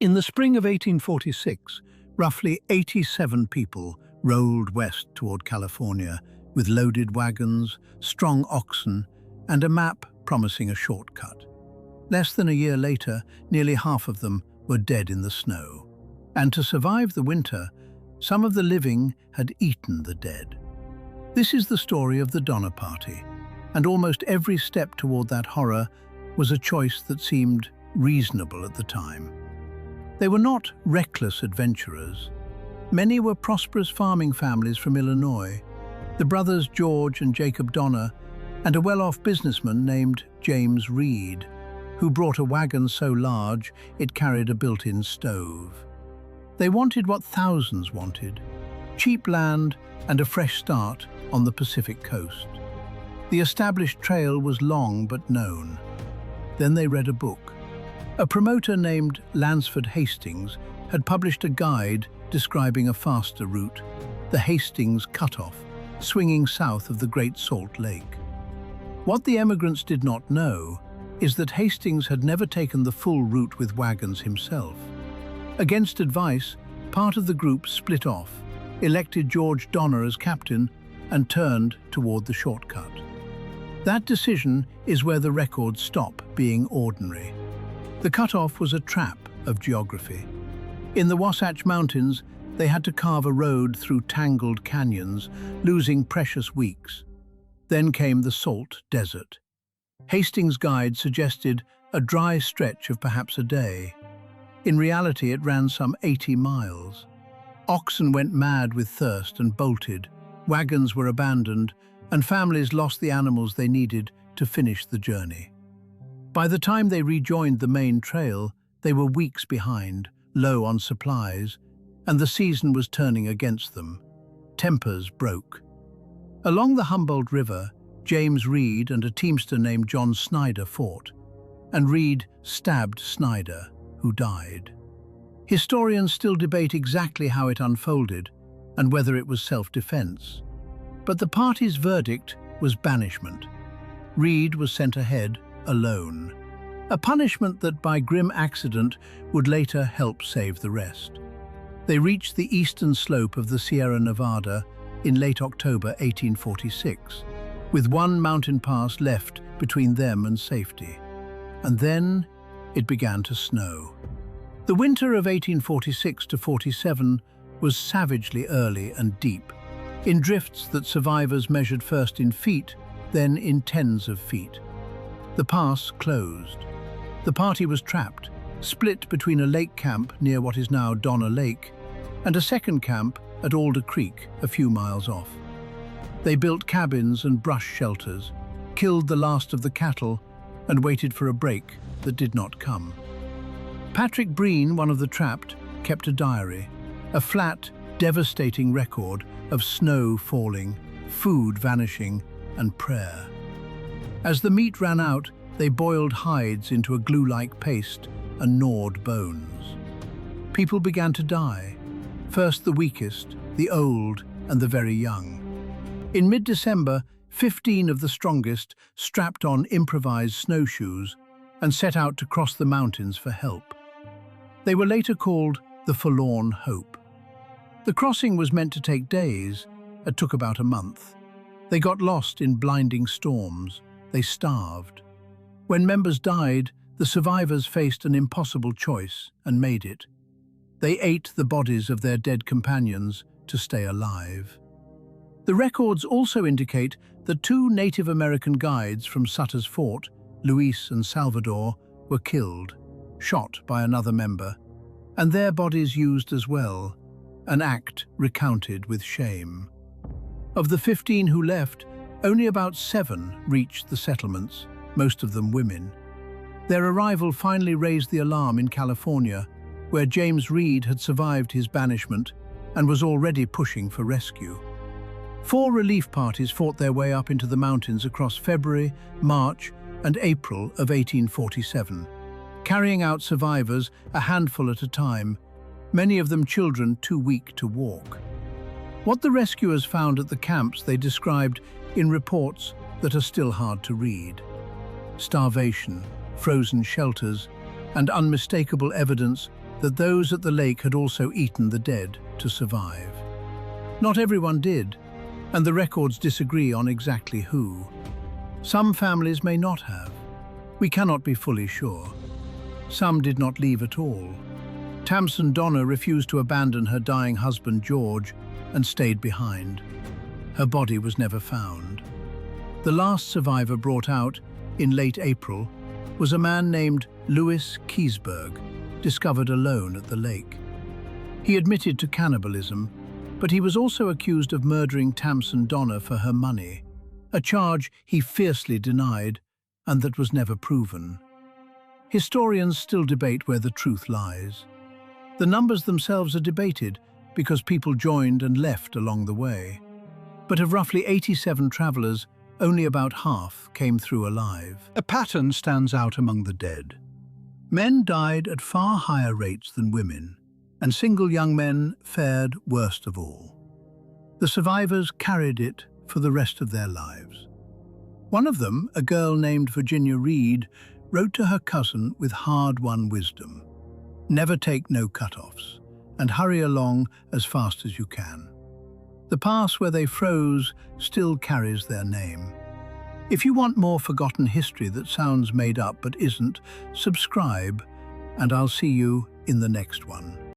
In the spring of 1846, roughly 87 people rolled west toward California with loaded wagons, strong oxen, and a map promising a shortcut. Less than a year later, nearly half of them were dead in the snow. And to survive the winter, some of the living had eaten the dead. This is the story of the Donner Party, and almost every step toward that horror was a choice that seemed reasonable at the time. They were not reckless adventurers. Many were prosperous farming families from Illinois, the brothers George and Jacob Donner, and a well-off businessman named James Reed, who brought a wagon so large it carried a built-in stove. They wanted what thousands wanted: cheap land and a fresh start on the Pacific coast. The established trail was long but known. Then they read a book. A promoter named Lansford Hastings had published a guide describing a faster route, the Hastings Cutoff, swinging south of the Great Salt Lake. What the emigrants did not know is that Hastings had never taken the full route with wagons himself. Against advice, part of the group split off, elected George Donner as captain, and turned toward the shortcut. That decision is where the records stop being ordinary. The cutoff was a trap of geography. In the Wasatch Mountains, they had to carve a road through tangled canyons, losing precious weeks. Then came the Salt Desert. Hastings' guide suggested a dry stretch of perhaps a day. In reality, it ran some 80 miles. Oxen went mad with thirst and bolted, wagons were abandoned, and families lost the animals they needed to finish the journey. By the time they rejoined the main trail, they were weeks behind, low on supplies, and the season was turning against them. Tempers broke. Along the Humboldt River, James Reed and a teamster named John Snyder fought, and Reed stabbed Snyder, who died. Historians still debate exactly how it unfolded and whether it was self-defense. But the party's verdict was banishment. Reed was sent ahead alone, a punishment that by grim accident would later help save the rest. They reached the eastern slope of the Sierra Nevada in late October 1846, with one mountain pass left between them and safety. And then it began to snow. The winter of 1846 to 47 was savagely early and deep, in drifts that survivors measured first in feet, then in tens of feet. The pass closed. The party was trapped, split between a lake camp near what is now Donner Lake and a second camp at Alder Creek, a few miles off. They built cabins and brush shelters, killed the last of the cattle, and waited for a break that did not come. Patrick Breen, one of the trapped, kept a diary, a flat, devastating record of snow falling, food vanishing, and prayer. As the meat ran out, they boiled hides into a glue-like paste and gnawed bones. People began to die, first the weakest, the old, and the very young. In mid-December, 15 of the strongest strapped on improvised snowshoes and set out to cross the mountains for help. They were later called the Forlorn Hope. The crossing was meant to take days. It took about a month. They got lost in blinding storms. They starved. When members died, the survivors faced an impossible choice and made it. They ate the bodies of their dead companions to stay alive. The records also indicate that 2 Native American guides from Sutter's Fort, Luis and Salvador, were killed, shot by another member, and their bodies used as well, an act recounted with shame. Of the 15 who left, only about 7 reached the settlements, most of them women. Their arrival finally raised the alarm in California, where James Reed had survived his banishment and was already pushing for rescue. 4 relief parties fought their way up into the mountains across February, March, and April of 1847, carrying out survivors a handful at a time, many of them children too weak to walk. What the rescuers found at the camps they described in reports that are still hard to read. Starvation, frozen shelters, and unmistakable evidence that those at the lake had also eaten the dead to survive. Not everyone did, and the records disagree on exactly who. Some families may not have. We cannot be fully sure. Some did not leave at all. Tamsin Donna refused to abandon her dying husband George and stayed behind. Her body was never found. The last survivor brought out, in late April, was a man named Louis Keseberg, discovered alone at the lake. He admitted to cannibalism, but he was also accused of murdering Tamsin Donna for her money, a charge he fiercely denied and that was never proven. Historians still debate where the truth lies. The numbers themselves are debated because people joined and left along the way. But of roughly 87 travelers, only about half came through alive. A pattern stands out among the dead. Men died at far higher rates than women, and single young men fared worst of all. The survivors carried it for the rest of their lives. One of them, a girl named Virginia Reed, wrote to her cousin with hard-won wisdom: "Never take no cutoffs, and hurry along as fast as you can." The pass where they froze still carries their name. If you want more forgotten history that sounds made up but isn't, subscribe, and I'll see you in the next one.